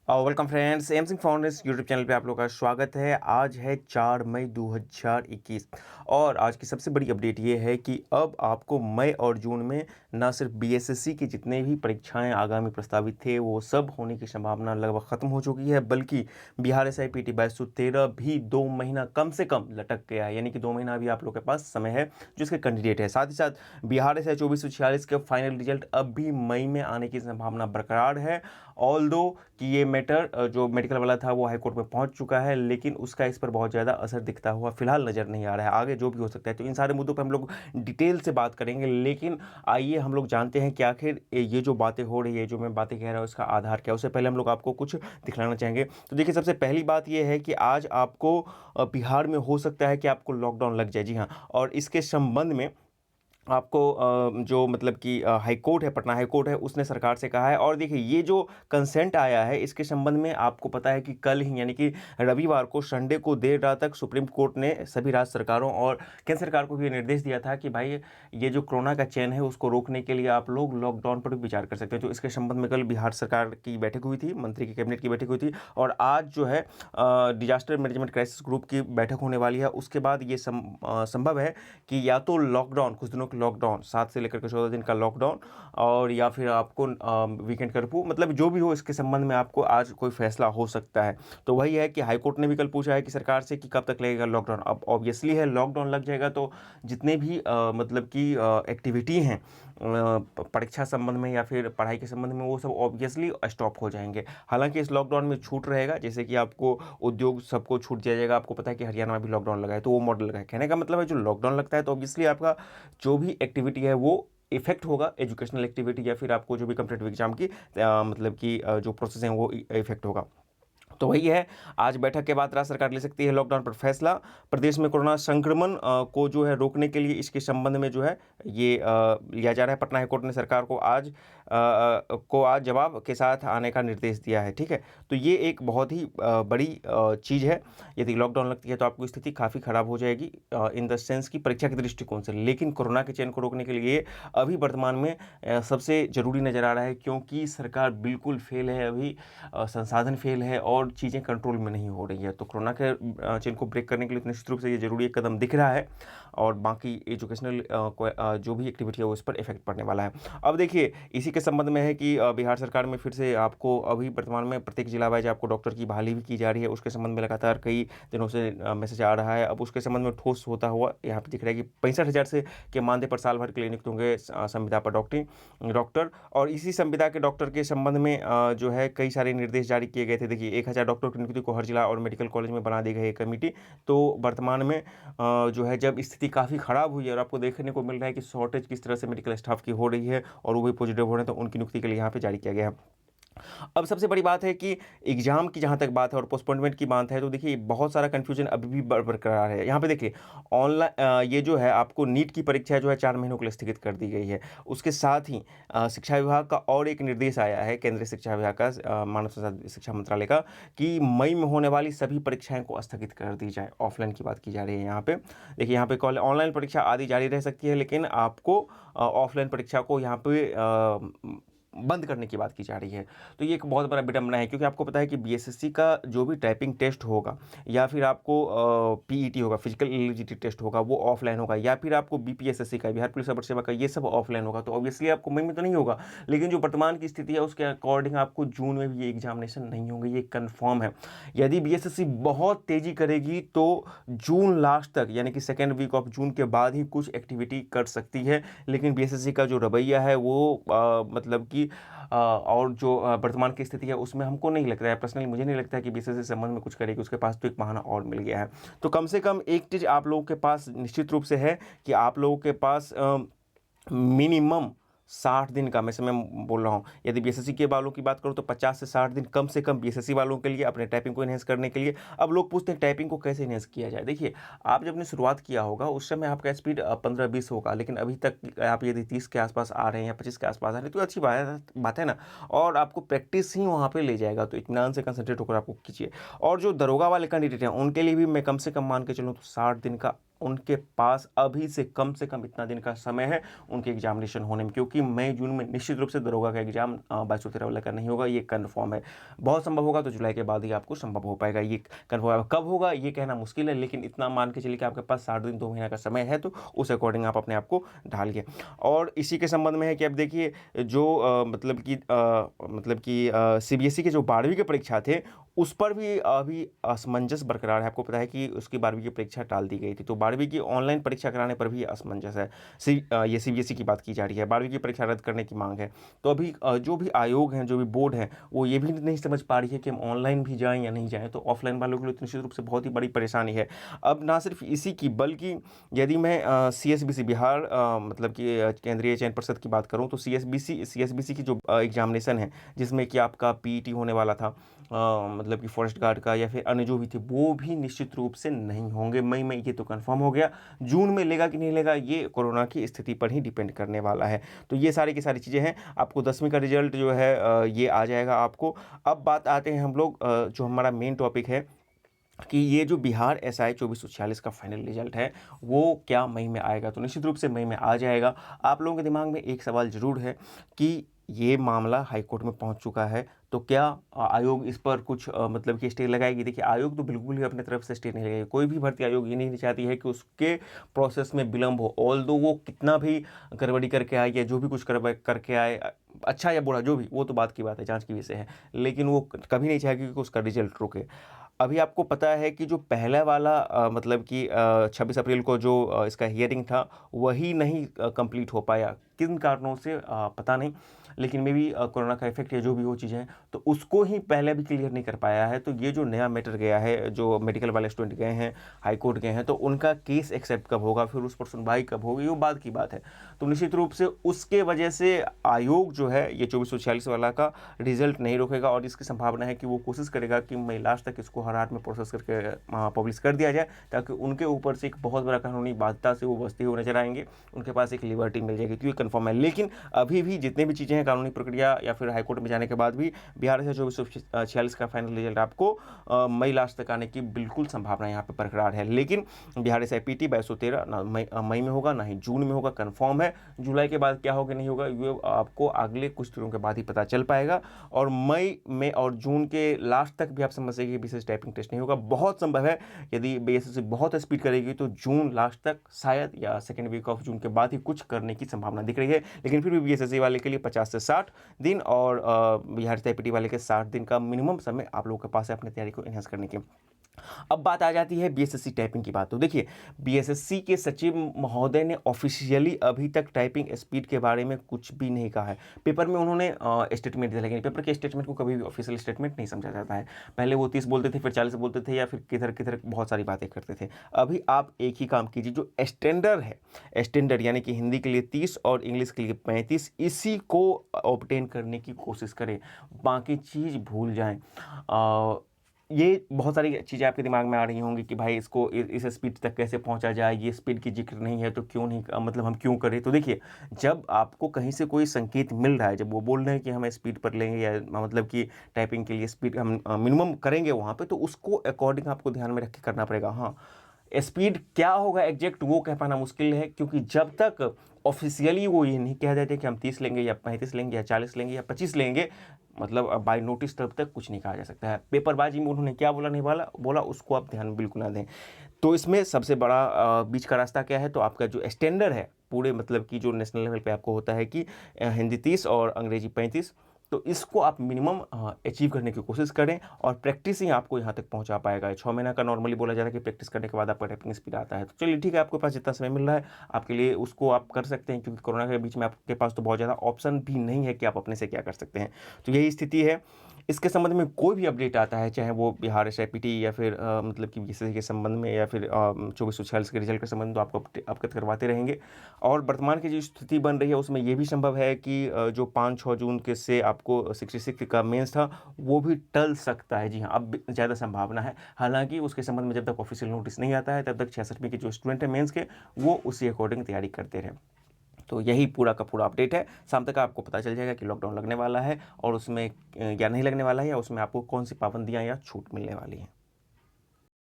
Welcome friends, M Singh foundation YouTube channel पे आप लोगों का स्वागत है। आज है 4 मई 2021 और आज की सबसे बड़ी अपडेट ये है कि अब आपको मई और जून में ना सिर्फ बीएसएससी की जितने भी परीक्षाएं आगामी प्रस्तावित थे वो सब होने की संभावना लगभग ख़त्म हो चुकी है, बल्कि बिहार SIPT 2213 भी 2 महीना कम से कम लटक गया है। यानी कि 2 महीना अभी आप लोग के पास समय है जो इसके कैंडिडेट है। साथ ही साथ बिहार SI 2446 के फाइनल रिजल्ट अब भी मई में आने की संभावना बरकरार है। ऑल दो कि ये मैटर जो मेडिकल वाला था वो हाईकोर्ट में पहुंच चुका है, लेकिन उसका इस पर बहुत ज़्यादा असर दिखता हुआ फिलहाल नज़र नहीं आ रहा है। आगे जो भी हो सकता है, तो इन सारे मुद्दों पर हम लोग डिटेल से बात करेंगे। लेकिन आइए हम लोग जानते हैं कि आखिर ये जो बातें हो रही है, जो मैं बातें कह रहा हूँ, इसका आधार क्या है। उससे पहले हम लोग आपको कुछ दिखलाना चाहेंगे। तो देखिए, सबसे पहली बात ये है कि आज आपको बिहार में हो सकता है कि आपको लॉकडाउन लग जाए। जी हाँ, और इसके संबंध में आपको जो मतलब कि हाई कोर्ट है, पटना हाई कोर्ट है, उसने सरकार से कहा है। और देखिए, ये जो कंसेंट आया है इसके संबंध में आपको पता है कि कल ही यानी कि रविवार को, संडे को देर रात तक सुप्रीम कोर्ट ने सभी राज्य सरकारों और केंद्र सरकार को भी ये निर्देश दिया था कि भाई ये जो कोरोना का चैन है उसको रोकने के लिए आप लोग लॉकडाउन पर भी विचार कर सकते हैं। तो इसके संबंध में कल बिहार सरकार की बैठक हुई थी, मंत्री की कैबिनेट की बैठक हुई थी, और आज जो है डिजास्टर मैनेजमेंट क्राइसिस ग्रुप की बैठक होने वाली है। उसके बाद ये संभव है कि या तो लॉकडाउन, कुछ दिनों का लॉकडाउन, 7 से लेकर के 14 दिन का लॉकडाउन, और या फिर आपको वीकेंड कर्फ्यू, मतलब जो भी हो इसके संबंध में आपको आज कोई फैसला हो सकता है। तो वही है कि हाईकोर्ट ने भी कल पूछा है कि सरकार से कि कब तक लगेगा लॉकडाउन। अब ऑब्वियसली है, लॉकडाउन लग जाएगा तो जितने भी मतलब कि एक्टिविटी हैं परीक्षा संबंध में या फिर पढ़ाई के संबंध में, वो सब ऑब्वियसली स्टॉप हो जाएंगे। हालांकि इस लॉकडाउन में छूट रहेगा, जैसे कि आपको उद्योग सबको छूट दिया जाएगा। आपको पता है कि हरियाणा में भी लॉकडाउन लगा है, तो वो मॉडल लगा है। कहने का मतलब है, जो लॉकडाउन लगता है तो ऑब्वियसली आपका जो भी एक्टिविटी है वो इफेक्ट होगा, एजुकेशनल एक्टिविटी या फिर आपको जो भी कम्पिटेटिव एग्जाम की मतलब कि जो प्रोसेस है वो इफेक्ट होगा। तो वही है, आज बैठक के बाद राज्य सरकार ले सकती है लॉकडाउन पर फैसला। प्रदेश में कोरोना संक्रमण को जो है रोकने के लिए इसके संबंध में जो है ये लिया जा रहा है। पटना हाईकोर्ट ने सरकार को आज जवाब के साथ आने का निर्देश दिया है। ठीक है, तो ये एक बहुत ही बड़ी चीज़ है। यदि लॉकडाउन लगती है तो आपकी स्थिति काफ़ी ख़राब हो जाएगी इन द सेंस की परीक्षा के दृष्टिकोण से। लेकिन कोरोना के चैन को रोकने के लिए अभी वर्तमान में सबसे ज़रूरी नज़र आ रहा है, क्योंकि सरकार बिल्कुल फेल है अभी, संसाधन फेल है और चीज़ें कंट्रोल में नहीं हो रही है। तो कोरोना के चेन को ब्रेक करने के लिए निश्चित रूप से ये जरूरी एक कदम दिख रहा है, और बाकी एजुकेशनल जो भी एक्टिविटी है वो इस पर इफेक्ट पड़ने वाला है। अब देखिए, इसी के संबंध में है कि बिहार सरकार में फिर से आपको अभी वर्तमान में प्रत्येक जिला वाइज आपको डॉक्टर की बहाली भी की जा रही है। उसके संबंध में लगातार कई दिनों से मैसेज आ रहा है। अब उसके संबंध में ठोस होता हुआ यहाँ पे दिख रहा है कि 65,000 से के मानदेय पर साल भर के लिए नियुक्त होंगे संविदा पर डॉक्टर। और इसी संविदा के डॉक्टर के संबंध में जो है कई सारे निर्देश जारी किए गए थे। देखिए, 1,000 डॉक्टर की नियुक्ति को हर जिला और मेडिकल कॉलेज में बना दी गई है कमेटी। तो वर्तमान में जो है जब स्थिति काफ़ी ख़राब हुई है और आपको देखने को मिल रहा है कि शॉर्टेज किस तरह से मेडिकल स्टाफ की हो रही है और वो भी पॉजिटिव हो रहे हैं, तो उनकी नियुक्ति के लिए यहाँ पे जारी किया गया है। अब सबसे बड़ी बात है कि एग्जाम की जहाँ तक बात है और पोस्टपोनमेंट की बात है, तो देखिए बहुत सारा कन्फ्यूजन अभी भी बरकरार है। यहाँ पे देखिए, ऑनलाइन ये जो है आपको नीट की परीक्षा जो है 4 महीनों के लिए स्थगित कर दी गई है। उसके साथ ही शिक्षा विभाग का और एक निर्देश आया है, केंद्रीय शिक्षा विभाग का, मानव संसाधन शिक्षा मंत्रालय का, कि मई में होने वाली सभी परीक्षाएं को स्थगित कर दी जाए। ऑफलाइन की बात की जा रही है यहाँ पे। देखिए, यहाँ पे ऑनलाइन परीक्षा आदि जारी रह सकती है, लेकिन आपको ऑफलाइन परीक्षा को यहाँ पे बंद करने की बात की जा रही है। तो ये एक बहुत बड़ा विडंबना है, क्योंकि आपको पता है कि बीएसएससी का जो भी टाइपिंग टेस्ट होगा या फिर आपको पीईटी होगा, फिजिकल एलिजिबिलिटी टेस्ट होगा, वो ऑफलाइन होगा, या फिर आपको बीपीएसएससी का, बिहार पुलिस सेवा का, ये सब ऑफलाइन होगा। तो ऑब्वियसली आपको मई में तो नहीं होगा, लेकिन जो वर्तमान की स्थिति है उसके अकॉर्डिंग आपको जून में भी ये एग्जामिनेशन नहीं होंगे, ये कन्फर्म है। यदि बीएसएससी बहुत तेज़ी करेगी तो जून लास्ट तक, यानी कि सेकेंड वीक ऑफ जून के बाद ही कुछ एक्टिविटी कर सकती है। लेकिन बीएसएससी का जो रवैया है वो मतलब कि और जो वर्तमान की स्थिति है उसमें हमको नहीं लगता है, पर्सनली मुझे नहीं लगता है कि बीसीएस से संबंध में कुछ करेगी। उसके पास तो एक बहाना और मिल गया है। तो कम से कम एक चीज़ आप लोगों के पास निश्चित रूप से है कि आप लोगों के पास मिनिमम 60 दिन का मैं समय बोल रहा हूँ। यदि बीएसएससी के वालों की बात करूँ तो 50 से 60 दिन कम से कम बीएसएससी वालों के लिए अपने टाइपिंग को इन्हेंस करने के लिए। अब लोग पूछते हैं टाइपिंग को कैसे इन्हेंस किया जाए। देखिए, आप जब ने शुरुआत किया होगा उस समय आपका स्पीड 15-20 होगा, लेकिन अभी तक आप यदि 30 के आसपास आ रहे हैं या 25 के आसपास आ रहे हैं तो अच्छी बात है ना। और आपको प्रैक्टिस ही वहाँ पर ले जाएगा, तो इत्मीनान से कंसंट्रेट होकर आपको कीजिए। और जो दरोगा वाले कैंडिडेट हैं उनके लिए भी मैं कम से कम मान के चलूँ तो 60 दिन का उनके पास अभी से कम इतना दिन का समय है उनके एग्जामिनेशन होने में, क्योंकि मई जून में निश्चित रूप से दरोगा का एग्जाम 2213 वाला का नहीं होगा, ये कन्फर्म है। बहुत संभव होगा तो जुलाई के बाद ही आपको संभव हो पाएगा, ये कन्फर्म है। कब होगा ये कहना मुश्किल है, लेकिन इतना मान के चलिए कि आपके पास 60 दिन 2 महीना का समय है, तो उस अकॉर्डिंग आप अपने आप को ढालिए। और इसी के संबंध में है कि अब देखिए जो मतलब कि सीबीएसई के जो 12वीं के परीक्षा थे उस पर भी अभी असमंजस बरकरार है। आपको पता है कि उसकी 12वीं की परीक्षा टाल दी गई थी, तो 12वीं की ऑनलाइन परीक्षा कराने पर भी असमंजस है। ये सीबीएसई की बात की जा रही है, 12वीं की परीक्षा रद्द करने की मांग है। तो अभी जो भी आयोग हैं, जो भी बोर्ड है, वो ये भी नहीं समझ पा रही है कि हम ऑनलाइन भी जाएं या नहीं जाएं। तो ऑफलाइन वालों के लिए तो निश्चित रूप से बहुत ही बड़ी परेशानी है। अब ना सिर्फ इसी की, बल्कि यदि मैं सीएसबीसी बिहार मतलब कि केंद्रीय चयन परिषद की बात करूं, तो सीएसबीसी की जो एग्जामिनेशन है, जिसमें कि आपका पीईटी होने वाला था, मतलब कि फॉरेस्ट गार्ड का या फिर अन्य जो भी थे, वो भी निश्चित रूप से नहीं होंगे मई में। ये तो कंफर्म हो गया। जून में लेगा कि नहीं लेगा, ये कोरोना की स्थिति पर ही डिपेंड करने वाला है। तो ये सारी की सारी चीज़ें हैं। आपको 10वीं का रिजल्ट जो है ये आ जाएगा आपको। अब बात आते हैं हम लोग जो हमारा मेन टॉपिक है कि ये जो बिहार एसआई 2446 का फाइनल रिजल्ट है वो क्या मई में आएगा। तो निश्चित रूप से मई में आ जाएगा। आप लोगों के दिमाग में एक सवाल ज़रूर है कि ये मामला हाईकोर्ट में पहुंच चुका है, तो क्या आयोग इस पर कुछ मतलब कि स्टे लगाएगी। देखिए, आयोग तो बिल्कुल ही अपने तरफ से स्टे नहीं लगाएगी। कोई भी भर्ती आयोग ये नहीं चाहती है कि उसके प्रोसेस में विलंब हो। ऑल्दो वो कितना भी गड़बड़ी करके आए या जो भी कुछ करके आए, अच्छा या बुरा जो भी, वो तो बात की बात है, जांच की विषय है, लेकिन वो कभी नहीं चाहेगी कि उसका रिजल्ट रुके। अभी आपको पता है कि जो पहला वाला मतलब कि 26 अप्रैल को जो इसका हियरिंग था, वही नहीं कंप्लीट हो पाया। किन कारणों से पता नहीं, लेकिन मे भी कोरोना का इफेक्ट या जो भी वो चीज़ें हैं, तो उसको ही पहले भी क्लियर नहीं कर पाया है। तो ये जो नया मैटर गया है, जो मेडिकल वाले स्टूडेंट गए हैं, हाई कोर्ट गए हैं, तो उनका केस एक्सेप्ट कब होगा, फिर उस पर सुनवाई कब होगी, वो बात की बात है। तो निश्चित रूप से उसके वजह से आयोग जो है ये 2446 वाला का रिजल्ट नहीं रोकेगा, और इसकी संभावना है कि वो कोशिश करेगा कि मई लास्ट तक इसको हर हाथ में प्रोसेस करके पब्लिश कर दिया जाए, ताकि उनके ऊपर से एक बहुत बड़ा कानूनी बाध्यता से वो बचते हुए नजर आएंगे, उनके पास एक लिबर्टी मिल जाएगी। तो ये कन्फर्म है। लेकिन अभी भी जितने भी चीज़ें हैं कानूनी प्रक्रिया या फिर हाईकोर्ट में जाने के बाद भी बिहार से 2446 का फाइनल रिजल्ट आपको मई लास्ट तक आने की बिल्कुल संभावना यहाँ पे बरकरार है। लेकिन Bihar S I P T 2213 ना मई में होगा, ना ही जून में होगा, कन्फर्म है। जुलाई के बाद क्या होगा नहीं होगा, ये आपको अगले कुछ दिनों के बाद ही पता चल पाएगा। और मई में और जून के लास्ट तक भी आप समझ सकेंगे कि विशेष टाइपिंग टेस्ट नहीं होगा। बहुत संभव है यदि बीएसएससी बहुत स्पीड करेगी तो जून लास्ट तक शायद, या सेकेंड वीक ऑफ जून के बाद ही कुछ करने की संभावना दिख रही है। लेकिन फिर भी बीएसएससी वाले के लिए 50 से 60 दिन और बिहार सीआईपीटी वाले के 60 दिन का मिनिमम समय आप लोगों के पास है अपनी तैयारी को एनहांस करने की। अब बात आ जाती है बीएसएससी टाइपिंग की बात। तो देखिए, बीएसएससी के सचिव महोदय ने ऑफिशियली अभी तक टाइपिंग स्पीड के बारे में कुछ भी नहीं कहा है। पेपर में उन्होंने स्टेटमेंट दिया, लेकिन पेपर के स्टेटमेंट को कभी भी ऑफिशियल स्टेटमेंट नहीं समझा जाता है। पहले वो 30 बोलते थे, फिर 40 बोलते थे, या फिर किधर किधर बहुत सारी बातें करते थे। अभी आप एक ही काम कीजिए, जो स्टैंडर्ड है, स्टैंडर्ड यानी कि हिंदी के लिए 30 और इंग्लिश के लिए 35, इसी को ऑब्टेन करने की कोशिश करें, बाकी चीज़ भूल जाएं। ये बहुत सारी चीज़ें आपके दिमाग में आ रही होंगी कि भाई इसको इस स्पीड तक कैसे पहुंचा जाए, ये स्पीड की जिक्र नहीं है तो क्यों नहीं, मतलब हम क्यों करें। तो देखिए, जब आपको कहीं से कोई संकेत मिल रहा है, जब वो बोल रहे हैं कि हम स्पीड पर लेंगे या मतलब कि टाइपिंग के लिए स्पीड हम मिनिमम करेंगे वहाँ पे, तो उसको अकॉर्डिंग आपको ध्यान में रख के करना पड़ेगा। हाँ, स्पीड क्या होगा एग्जैक्ट वो कह पाना मुश्किल है, क्योंकि जब तक ऑफिशियली वो ये नहीं कह देते कि हम 30 लेंगे या 35 लेंगे या 40 लेंगे या 25 लेंगे, मतलब बाय नोटिस, तब तक कुछ नहीं कहा जा सकता है। पेपरबाजी में उन्होंने क्या बोला नहीं बोला उसको आप ध्यान में बिल्कुल ना दें। तो इसमें सबसे बड़ा बीच का रास्ता क्या है, तो आपका जो स्टैंडर्ड है पूरे, मतलब कि जो नेशनल लेवल पे आपको होता है कि हिंदी 30 और अंग्रेजी 35, तो इसको आप मिनिमम अचीव करने की कोशिश करें, और प्रैक्टिस ही आपको यहाँ तक पहुँचा पाएगा। 6 महीना का नॉर्मली बोला जाता है कि प्रैक्टिस करने के बाद आपका टाइपिंग स्पीड आता है। तो चलिए ठीक है, आपके पास जितना समय मिल रहा है आपके लिए उसको आप कर सकते हैं, क्योंकि कोरोना के बीच में आपके पास तो बहुत ज़्यादा ऑप्शन भी नहीं है कि आप अपने से क्या कर सकते हैं। तो यही स्थिति है। इसके संबंध में कोई भी अपडेट आता है, चाहे वो बिहार एसआईपीटी या फिर मतलब कि बीएसएससी के संबंध में, या फिर 2446 के रिजल्ट के संबंध में, तो आपको अवगत करवाते रहेंगे। और वर्तमान की जो स्थिति बन रही है उसमें ये भी संभव है कि जो 5-6 जून के से आपको 66 का मेंस था वो भी टल सकता है। जी हाँ, अब ज़्यादा संभावना है। हालांकि उसके संबंध में जब तक ऑफिशियल नोटिस नहीं आता है तब तक 66वीं के जो स्टूडेंट हैं मेंस के, वो उसी अकॉर्डिंग तैयारी करते रहें। तो यही पूरा का पूरा अपडेट है। शाम तक आपको पता चल जाएगा कि लॉकडाउन लगने वाला है और उसमें या नहीं लगने वाला है, या उसमें आपको कौन सी पाबंदियां या छूट मिलने वाली हैं।